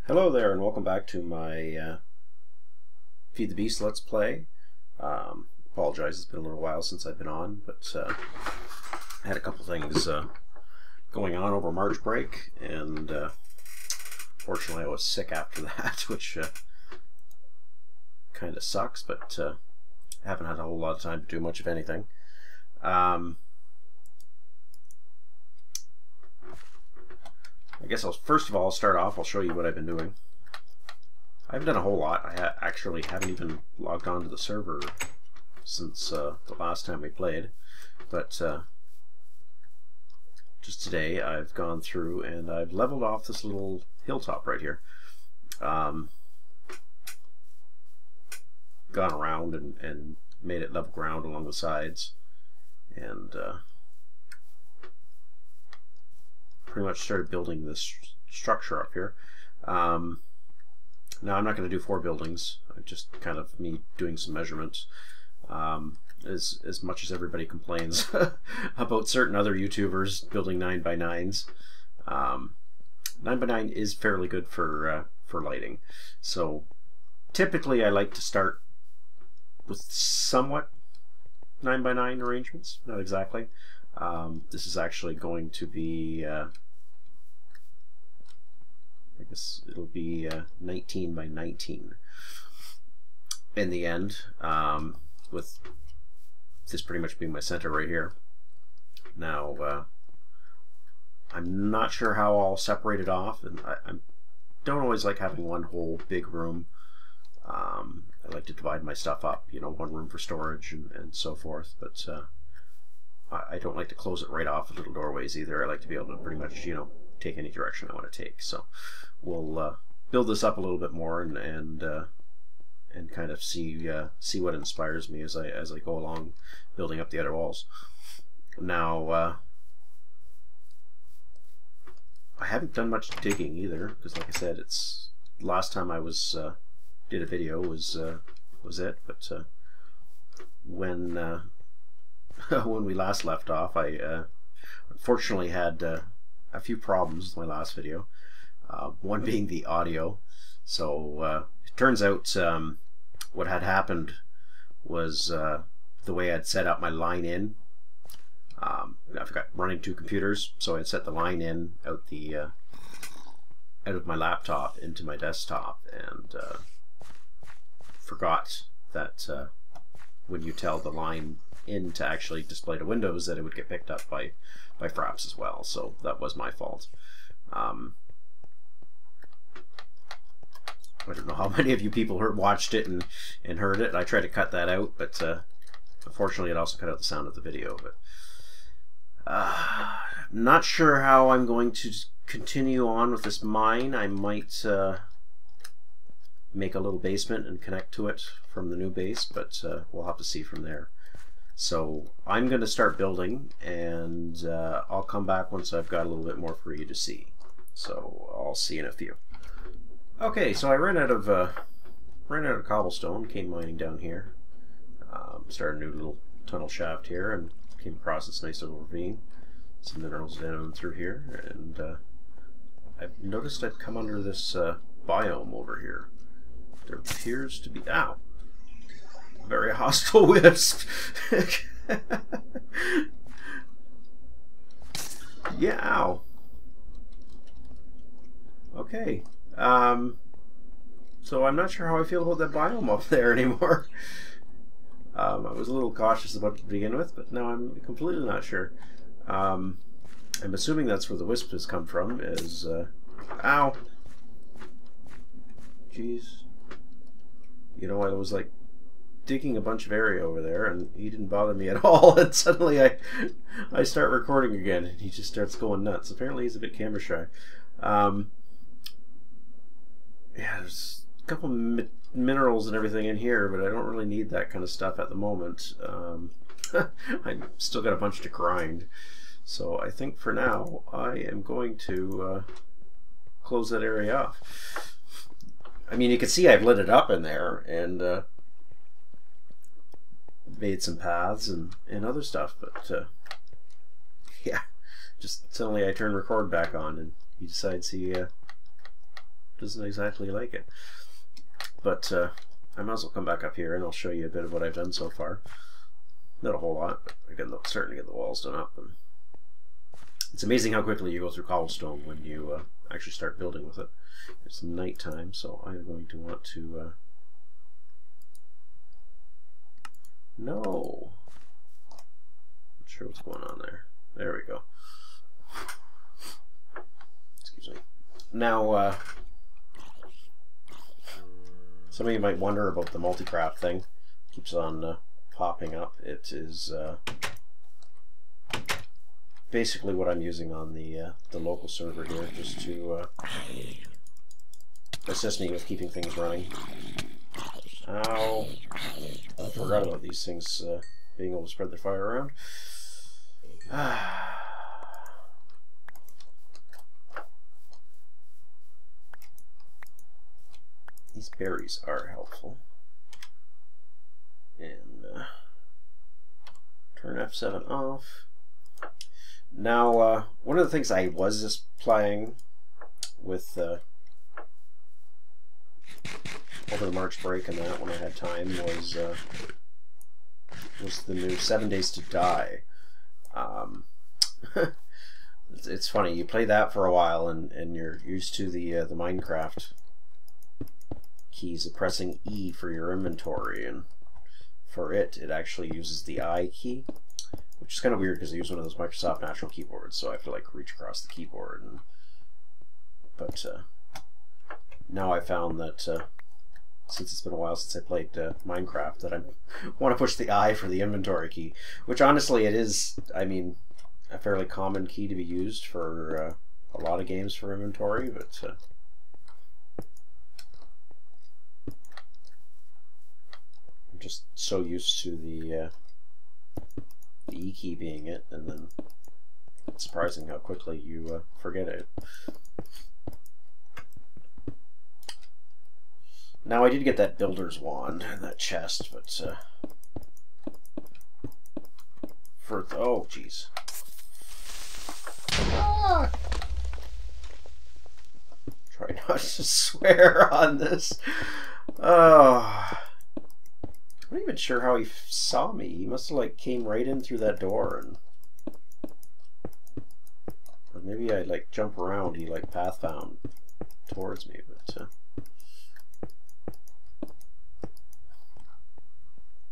Hello there, and welcome back to my Feed the Beast Let's Play. Apologize, it's been a little while since I've been on, but I had a couple things going on over March break, and fortunately I was sick after that, which kind of sucks, but I haven't had a whole lot of time to do much of anything. I guess first of all, I'll start off, I'll show you what I've been doing. I haven't done a whole lot. I actually haven't even logged on to the server since the last time we played. But just today I've gone through and I've leveled off this little hilltop right here. Gone around and made it level ground along the sides. And pretty much started building this structure up here. Now I'm not going to do 4 buildings, just kind of me doing some measurements. As much as everybody complains about certain other YouTubers building 9x9s, 9x9 is fairly good for lighting. So typically I like to start with somewhat 9x9 arrangements, not exactly. This is actually going to be I guess it'll be 19x19 in the end, with this pretty much being my center right here. Now, I'm not sure how I'll separate it off, and I don't always like having one whole big room. I like to divide my stuff up, you know, one room for storage and so forth, but I don't like to close it right off with little doorways either. I like to be able to pretty much, you know, take any direction I want to take. So we'll build this up a little bit more and kind of see what inspires me as I go along building up the other walls. Now I haven't done much digging either, because like I said, it's last time I was did a video was it, but when when we last left off, I unfortunately had a few problems with my last video, one being the audio. So it turns out what had happened was the way I'd set up my line in. I forgot running 2 computers, so I'd set the line in out of my laptop into my desktop, and forgot that when you tell the line in to actually display to Windows, that it would get picked up by Fraps as well. So that was my fault. I don't know how many of you people watched it and heard it. I tried to cut that out, but unfortunately it also cut out the sound of the video. But not sure how I'm going to continue on with this mine. I might make a little basement and connect to it from the new base, but we'll have to see from there. So I'm going to start building, and I'll come back once I've got a little bit more for you to see. So I'll see you in a few. Okay, so I ran out of cobblestone, came mining down here, started a new little tunnel shaft here, and came across this nice little ravine. Some minerals down through here, and I've noticed I've come under this biome over here. There appears to be very hostile wisp. Yeah, ow. Okay. So I'm not sure how I feel about that biome up there anymore. I was a little cautious about it to begin with, but now I'm completely not sure. I'm assuming that's where the wisp has come from, is ow. Jeez. You know, I was like digging a bunch of area over there, and he didn't bother me at all, and suddenly I start recording again, and he just starts going nuts. Apparently he's a bit camera shy. Yeah, there's a couple minerals and everything in here, but I don't really need that kind of stuff at the moment. I've still got a bunch to grind, so I think for now I am going to close that area off. I mean, you can see I've lit it up in there, and made some paths and other stuff, but yeah, just suddenly I turn record back on and he decides he doesn't exactly like it. But I might as well come back up here and I'll show you a bit of what I've done so far. Not a whole lot, but again, starting to get the walls done up. And it's amazing how quickly you go through Cobblestone when you actually start building with it. It's nighttime, so I'm going to want to... No! Not sure what's going on there. There we go. Excuse me. Now, some of you might wonder about the multi-craft thing. Keeps on popping up. It is basically what I'm using on the local server here, just to assist me with keeping things running. Ow! I forgot about these things being able to spread their fire around. These berries are helpful. And turn F7 off. Now, one of the things I was just playing with over the March break and that when I had time was the new 7 Days to Die. It's funny, you play that for a while and you're used to the Minecraft keys of pressing E for your inventory, and for it actually uses the I key, which is kind of weird because I use one of those Microsoft Natural keyboards, so I have to like reach across the keyboard. But now I found that since it's been a while since I played Minecraft, that I want to push the I for the inventory key, which honestly it is, I mean, a fairly common key to be used for a lot of games for inventory, but I'm just so used to the E key being it, and then it's surprising how quickly you forget it. Now I did get that builder's wand and that chest, but oh jeez. Ah! Try not to swear on this. Oh. I'm not even sure how he saw me. He must have like came right in through that door, and or maybe I like jump around. He like path found towards me, but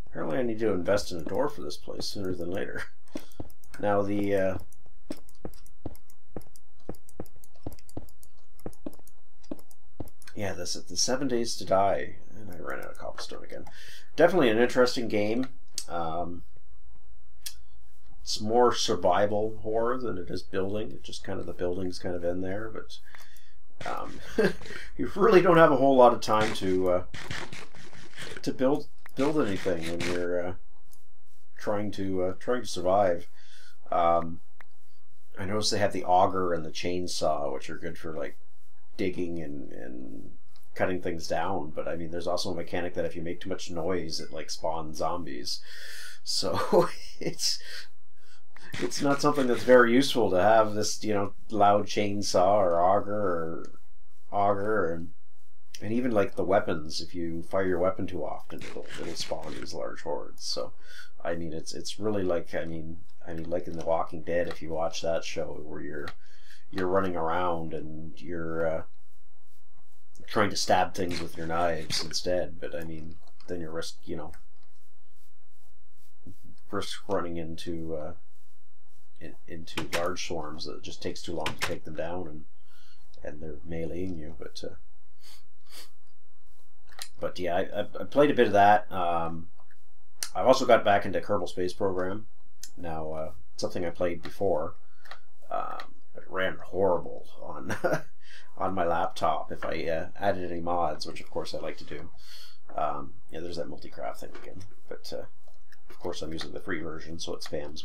apparently I need to invest in a door for this place sooner than later. Now the yeah, the 7 Days to Die, and I ran out of cobblestone again. Definitely an interesting game. It's more survival horror than it is building. It just kind of, the building's kind of in there, but you really don't have a whole lot of time to build anything when you're trying to survive. I noticed they have the auger and the chainsaw, which are good for like digging and cutting things down, but I mean there's also a mechanic that if you make too much noise it like spawns zombies, so it's not something that's very useful to have this, you know, loud chainsaw or auger and even like the weapons, if you fire your weapon too often it'll spawn these large hordes. So I mean it's really like, I mean like in The Walking Dead, if you watch that show where you're running around and you're trying to stab things with your knives instead, but I mean then you risk running into large swarms that it just takes too long to take them down, and they're meleeing you. But yeah, I played a bit of that. I've also got back into Kerbal Space Program now. Something I played before. It ran horrible on on my laptop if I added any mods, which of course I like to do. Yeah, there's that multi-craft thing again, but of course I'm using the free version, so it spams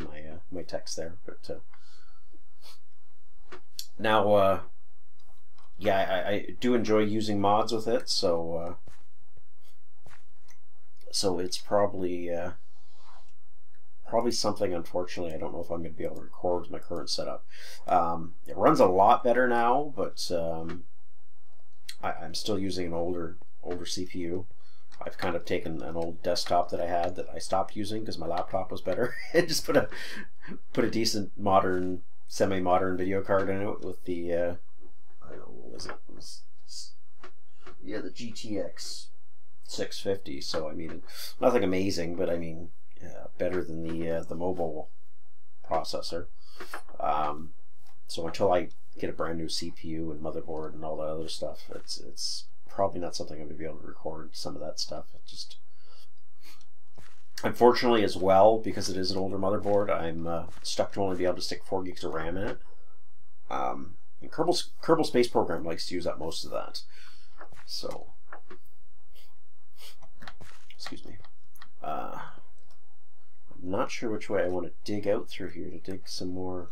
my text there. But now, yeah, I do enjoy using mods with it, so it's probably something, unfortunately, I don't know if I'm going to be able to record with my current setup. It runs a lot better now, but I'm still using an older CPU. I've kind of taken an old desktop that I had that I stopped using because my laptop was better, and just put a decent modern, semi-modern video card in it with the I don't know, what was it? It was, yeah, the GTX 650. So I mean, nothing amazing, but I mean, better than the mobile processor. So until I get a brand new CPU and motherboard and all that other stuff, it's probably not something I'm going to be able to record some of that stuff. It just, unfortunately, as well, because it is an older motherboard, I'm stuck to only be able to stick 4 gigs of RAM in it. And Kerbal Space Program likes to use up most of that. So, excuse me. I'm not sure which way I want to dig out through here to dig some more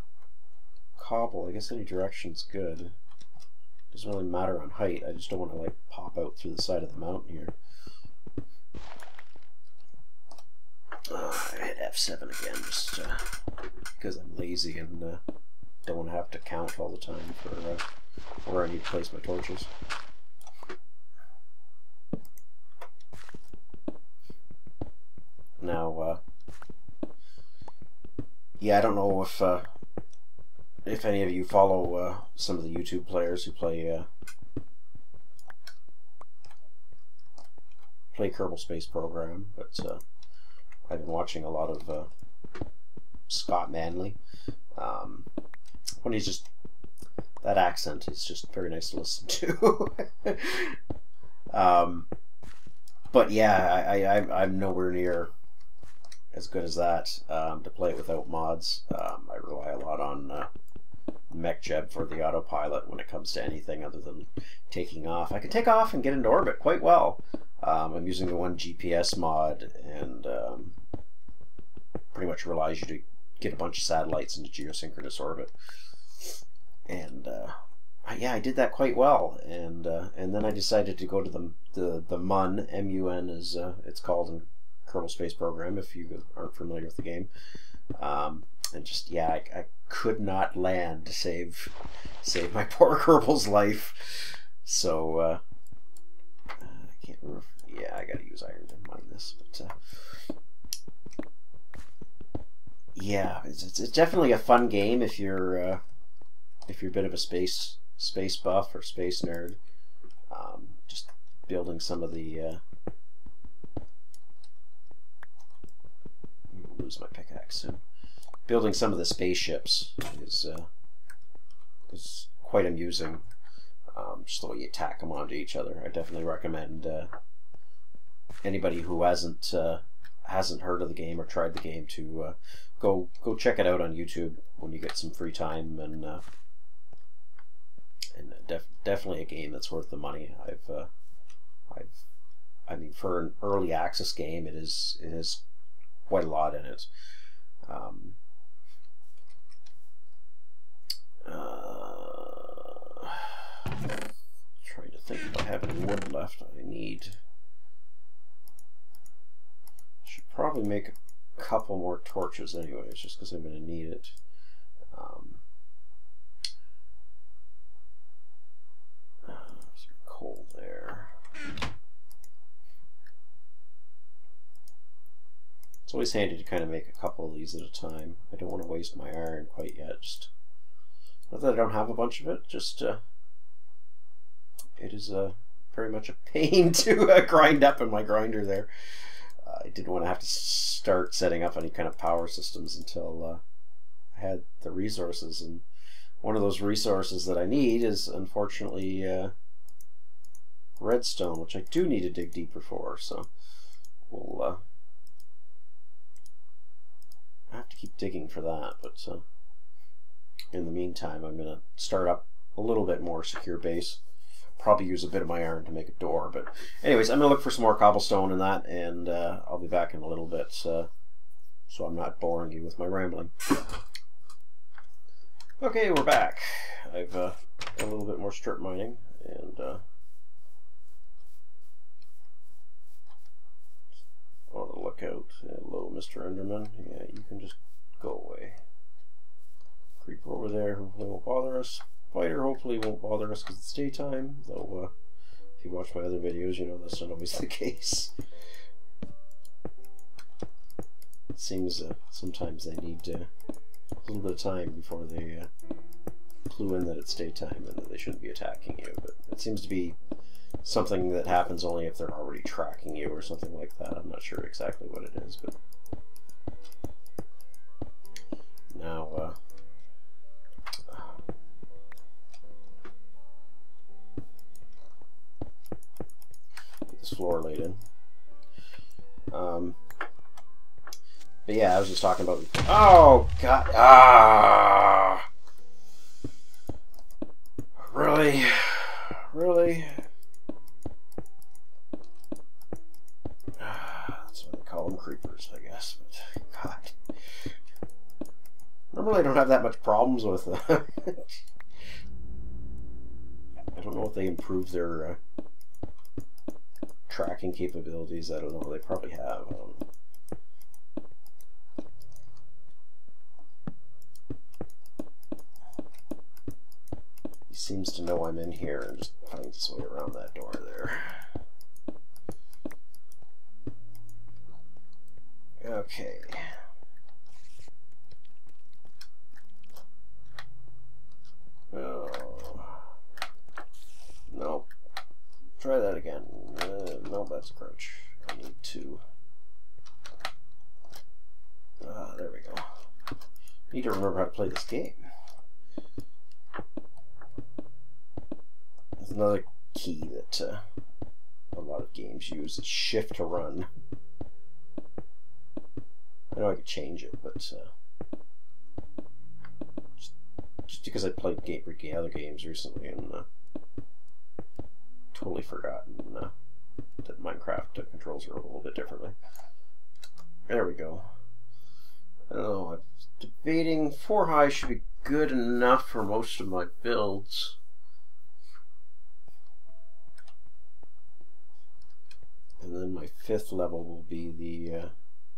cobble. I guess any direction's good. Doesn't really matter on height. I just don't want to like pop out through the side of the mountain here. I hit F7 again just because I'm lazy and don't want to have to count all the time for where I need to place my torches. Now, yeah, I don't know if any of you follow some of the YouTube players who play Kerbal Space Program, but I've been watching a lot of Scott Manley. When he's just, that accent is just very nice to listen to. But yeah, I'm nowhere near as good as that to play it without mods. I rely a lot on MechJeb for the autopilot when it comes to anything other than taking off. I can take off and get into orbit quite well. I'm using the one GPS mod, and pretty much relies you to get a bunch of satellites into geosynchronous orbit. And yeah, I did that quite well. And then I decided to go to the MUN, M-U-N as it's called in Kerbal Space Program, if you aren't familiar with the game. And just, yeah, I could not land to save my poor Kerbal's life. So I can't remember. Yeah, I gotta use iron to mine this. But yeah, it's definitely a fun game if you're a bit of a space buff or space nerd. Just building some of the lose my pickaxe soon. Building some of the spaceships is quite amusing. Just the way you tack them onto each other. I definitely recommend anybody who hasn't heard of the game or tried the game to go check it out on YouTube when you get some free time, and definitely a game that's worth the money. I mean, for an early access game, it is quite a lot in it. Trying to think if I have any wood left. Should probably make a couple more torches anyways, just because I'm going to need it. There's coal there. It's always handy to kind of make a couple of these at a time. I don't want to waste my iron quite yet. Just not that I don't have a bunch of it, just it is very much a pain to grind up in my grinder there. I didn't want to have to start setting up any kind of power systems until I had the resources, and one of those resources that I need is unfortunately redstone, which I do need to dig deeper for, so we'll have to keep digging for that. But in the meantime, I'm going to start up a little bit more secure base. Probably use a bit of my iron to make a door, but anyways, I'm going to look for some more cobblestone in that, and I'll be back in a little bit, so I'm not boring you with my rambling. Okay, we're back. I've done a little bit more strip mining, and on the lookout. Hello, Mr. Enderman. Yeah, you can just go away. Creeper over there hopefully won't bother us. Fighter hopefully won't bother us because it's daytime, though If you watch my other videos, you know that's not always the case. It seems sometimes they need a little bit of time before they clue in that it's daytime and that they shouldn't be attacking you. But it seems to be something that happens only if they're already tracking you or something like that. I'm not sure exactly what it is, but now get this floor laid in. But yeah, I was just talking about. Oh God! Ah! Really? Really? That's what they call them, creepers, I guess. But God, normally I don't have that much problems with them. I don't know if they improved their tracking capabilities. I don't know. They probably have. I don't know. He seems to know I'm in here and just finds his way around that door there. Okay. Oh. Nope. Try that again. Nope, that's a crouch. I need to... there we go. Need to remember how to play this game. There's another key that a lot of games use. It's shift to run. I know I could change it, but just because I played other games recently and totally forgotten that Minecraft controls are a little bit differently. There we go. I don't know, I'm debating 4 high should be good enough for most of my builds. And then my 5th level will be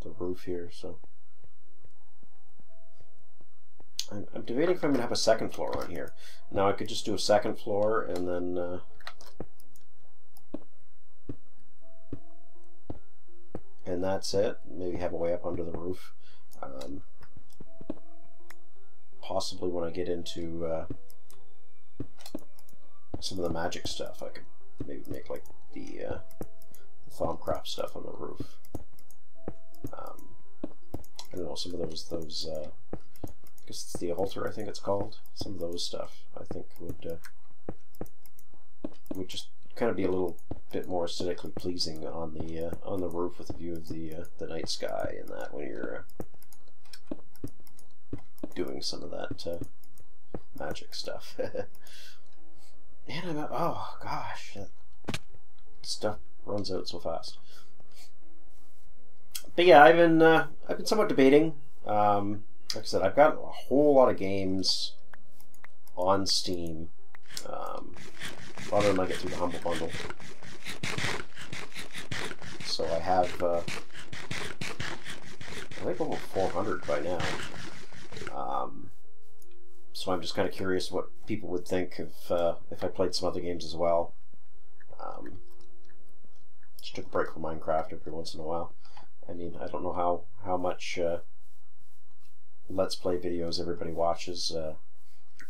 the roof here, so I'm debating if I'm gonna have a 2nd floor on here. Now I could just do a 2nd floor and then and that's it. Maybe have a way up under the roof. Possibly when I get into some of the magic stuff, I could maybe make like the Thaumcraft stuff on the roof. I don't know, some of those I guess it's the altar, I think it's called. Some of those stuff I think would just kind of be a little bit more aesthetically pleasing on the roof with a view of the night sky and that when you're doing some of that magic stuff. And I'm oh gosh, that stuff runs out so fast. But yeah, I've been somewhat debating. Like I said, I've got a whole lot of games on Steam. A lot of them I get through the Humble Bundle. So I have, I think over 400 by now. So I'm just kind of curious what people would think if I played some other games as well. Just took a break from Minecraft every once in a while. I mean, I don't know how much Let's Play videos everybody watches.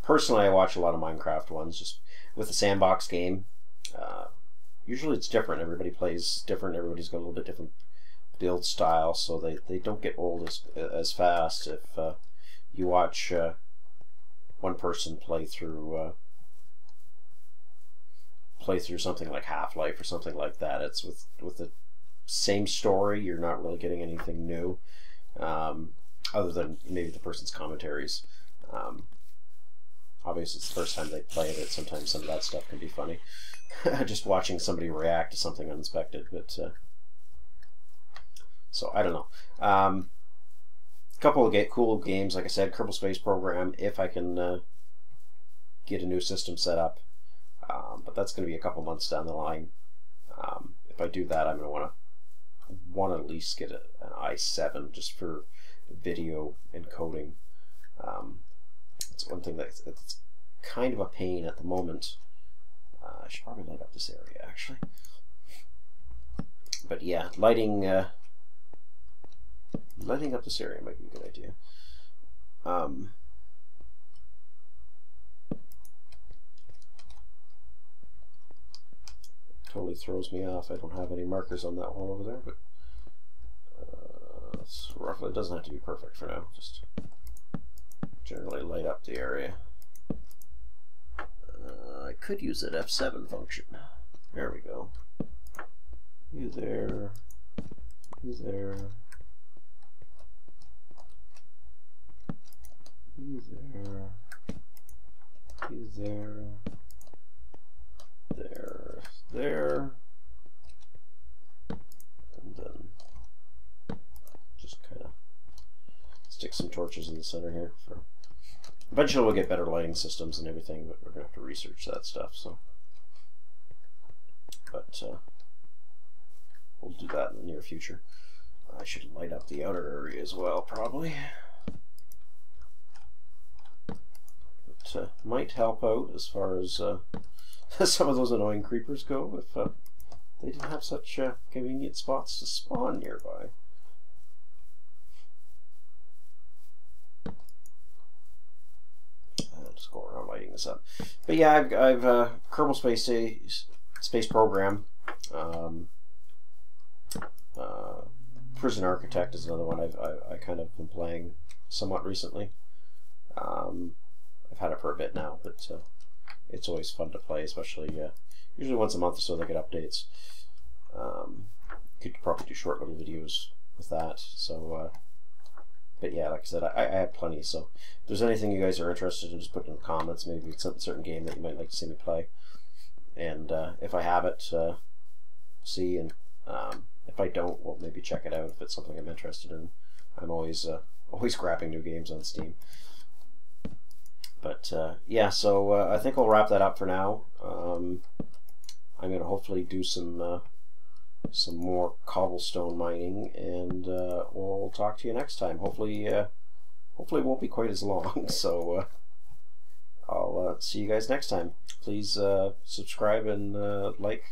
Personally, I watch a lot of Minecraft ones, just with the sandbox game. Usually it's different. Everybody plays different. Everybody's got a little bit different build style, so they don't get old as fast. If you watch one person play through something like Half-Life or something like that, it's with the same story. You're not really getting anything new, other than maybe the person's commentaries. Obviously, it's the first time they played it. Sometimes some of that stuff can be funny. Just watching somebody react to something unexpected. But so I don't know. A couple of cool games, like I said, Kerbal Space Program. If I can get a new system set up, but that's going to be a couple months down the line. If I do that, I'm going to want to at least get an i7 just for video encoding. It's one thing that's kind of a pain at the moment. I should probably light up this area, actually. But yeah, lighting up this area might be a good idea. Totally throws me off. I don't have any markers on that wall over there, but it's roughly, it doesn't have to be perfect for now. Just generally light up the area. I could use that F7 function. There we go. You there. You there. You there. You there. There. There. And then just kind of stick some torches in the center here. For eventually we'll get better lighting systems and everything, but we're going to have to research that stuff. So, but we'll do that in the near future. I should light up the outer area as well, probably. It might help out as far as some of those annoying creepers go if they didn't have such convenient spots to spawn nearby. I'll just go around lighting this up. But yeah, I've Kerbal Space Program. Prison Architect is another one I kind of been playing somewhat recently. I've had it for a bit now, but it's always fun to play, especially usually once a month or so they get updates. Could probably do short little videos with that. So, but yeah, like I said, I have plenty. So if there's anything you guys are interested in, just put it in the comments. Maybe it's a certain game that you might like to see me play, and if I have it, see, and if I don't, well, maybe check it out if it's something I'm interested in. I'm always grabbing new games on Steam. But yeah, so I think I'll wrap that up for now. I'm going to hopefully do some more cobblestone mining, and we'll talk to you next time. Hopefully it won't be quite as long. So I'll see you guys next time. Please subscribe and like